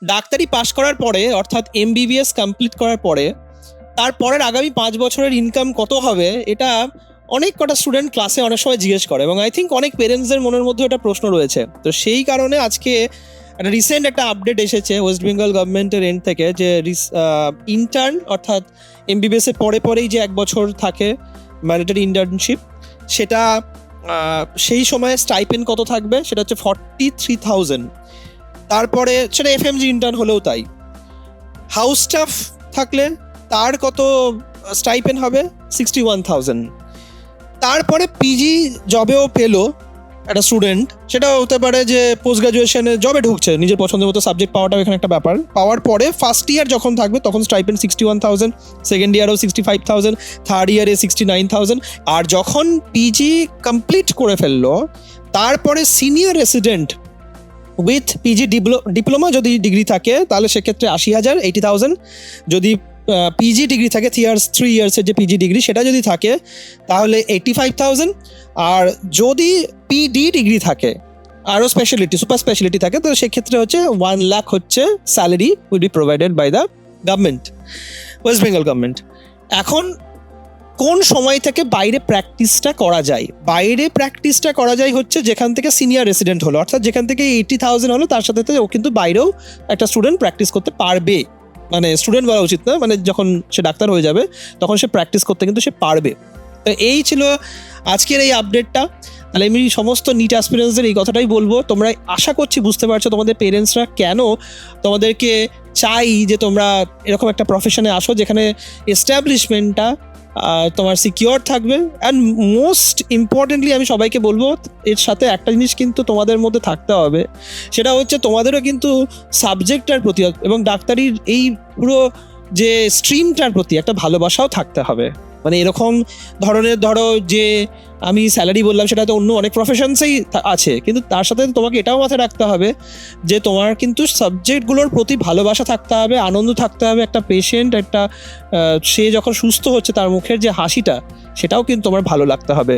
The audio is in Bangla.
ডাক্তারি পাশ করার পরে অর্থাৎ এমবিবিএস কমপ্লিট করার পরে তারপরের আগামী 5 বছরের ইনকাম কত হবে, এটা অনেক কটা স্টুডেন্ট ক্লাসে অনেক সময় জিজ্ঞেস করে এবং আই থিঙ্ক অনেক পেরেন্টসদের মনের মধ্যে এটা প্রশ্ন রয়েছে। তো সেই কারণে আজকে একটা রিসেন্ট একটা আপডেট এসেছে ওয়েস্ট বেঙ্গল গভর্নমেন্টের এন্ড থেকে, যে ইন্টার্ন অর্থাৎ এমবিবিএস এর পরেই যে 1 বছর থাকে ম্যান্ডেটরি ইন্টার্নশিপ, সেটা সেই সময়ে স্টাইপেন্ড কত থাকবে সেটা হচ্ছে 43,000। তারপরে সেটা এফএমজি ইন্টার্ন হলেও তাই। হাউস স্টাফ থাকলে তার কত স্টাইপেন্ড হবে, 61,000। তারপরে পিজি জবেও পেলো একটা স্টুডেন্ট, সেটা হতে পারে যে পোস্ট গ্রাজুয়েশনে জবে ঢুকছে, নিজের পছন্দের মতো সাবজেক্ট পাওয়াটাও এখানে একটা ব্যাপার। পাওয়ার পরে ফার্স্ট ইয়ার যখন থাকবে তখন স্টাইপেন্ড 61,000, সেকেন্ড ইয়ারেও 65,000, থার্ড ইয়ারে 69,000। আর যখন পিজি কমপ্লিট করে ফেললো তারপরে senior resident with PG diploma যদি ডিগ্রি থাকে তাহলে সেক্ষেত্রে 80,000, 80,000। যদি পিজি ডিগ্রি থাকে 3 ইয়ার্সের যে পিজি ডিগ্রি সেটা যদি থাকে তাহলে 85,000। আর যদি পিডি ডিগ্রি থাকে আরও স্পেশালিটি সুপার স্পেশালিটি থাকে তো সেক্ষেত্রে হচ্ছে 1 লাখ হচ্ছে salary will be provided by the government, West Bengal government. এখন কোন সময় থেকে বাইরে প্র্যাকটিসটা করা যায়? বাইরে প্র্যাকটিসটা করা যায় হচ্ছে যেখান থেকে সিনিয়র রেসিডেন্ট হলো, অর্থাৎ যেখান থেকে 80,000 হলো তার সাথে ও কিন্তু বাইরেও একটা স্টুডেন্ট প্র্যাকটিস করতে পারবে। মানে স্টুডেন্ট বলা উচিত না, মানে যখন সে ডাক্তার হয়ে যাবে তখন সে প্র্যাকটিস করতে কিন্তু সে পারবে। তো এই ছিল আজকের এই আপডেটটা। তাহলে আমি সমস্ত নিট অ্যাসপিরেন্টসদের এই কথাটাই বলবো, তোমরা আশা করছি বুঝতে পারছো তোমাদের পেরেন্টসরা কেন তোমাদেরকে চাই যে তোমরা এরকম একটা প্রফেশনে আসো যেখানে এস্টাবলিশমেন্টটা তোমার সিকিওর থাকবে। অ্যান্ড মোস্ট ইম্পর্টেন্টলি আমি সবাইকে বলবো এর সাথে একটা জিনিস কিন্তু তোমাদের মধ্যে থাকতে হবে, সেটা হচ্ছে তোমাদেরও কিন্তু সাবজেক্টটার প্রতি এবং ডাক্তারির এই পুরো যে স্ট্রিমটার প্রতি একটা ভালোবাসাও থাকতে হবে। মানে এরকম ধরনের ধরো যে আমি স্যালারি বললাম সেটা তো অন্য অনেক প্রফেশনসেই আছে, কিন্তু তার সাথে তোমাকে এটাও মাথায় রাখতে হবে যে তোমার কিন্তু সাবজেক্টগুলোর প্রতি ভালোবাসা থাকতে হবে, আনন্দ থাকতে হবে। একটা পেশেন্ট সে যখন সুস্থ হচ্ছে তার মুখের যে হাসিটা সেটাও কিন্তু তোমার ভালো লাগতে হবে।